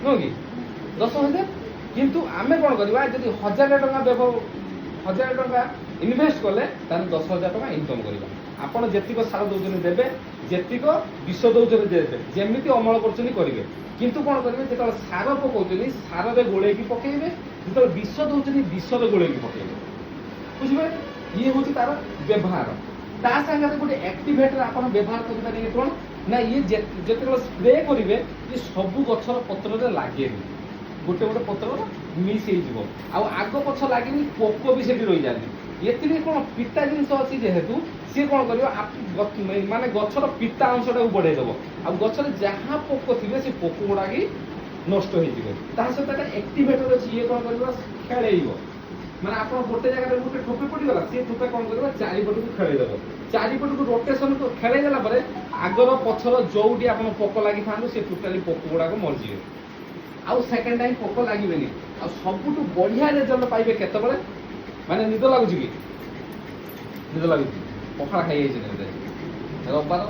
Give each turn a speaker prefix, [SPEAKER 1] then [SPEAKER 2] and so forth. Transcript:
[SPEAKER 1] नुह कि 10,000 किंतु आमे कौन करवा जदि 1,000 टका 1,000 टका इनवेस्ट कले 10,000 टका इनकम करवा आपण जेतिक सार दौरान देवे जेतिक विष दौरान देवे जमी अमल करेंगे किंतु कौन करेंगे जो सार पकाउछनी सार रे गोलेकी पकेइबे जो विष दौरान विष रे गोलेकी पकेइबे बुझिबे ये हूँ तार व्यवहार ता संगे गोटे एक्टिवेटर आप व्यवहार करेंगे कौन ना ये जो स्प्रे करेंगे ये सबू गचर पत्र लगे गोटे गोटे पत्र मिस हो आग पछ लगे पोक भी से रही जाती ये कौन पिता जिन अच्छी जेहेतु सी कौन कर माने गचर पिता अंशटा को बढ़ेदेव आ गचर जहाँ पोक थे से पोक गुड़ा नष्ट हो सहित एक्टिवेटर अच्छी ये कौन कर खेल माने आप गोटे जगह गोटे ठोपे पड़गला सी ठोपे कौन कर चारिपट को खेलदेव चारिपट को रोटेसन को खेलदेला आगर पछर जोटी आप पोक लगी था से टोटाली पोक गुड़ा मरीजे आउ सेकेंड टाइम पोक लगे आ सबुठ बढ़िया रिजल्ट पाइबे केतबेले माने निद लगुच कि निद लगुच पखाड़ खाई रविवार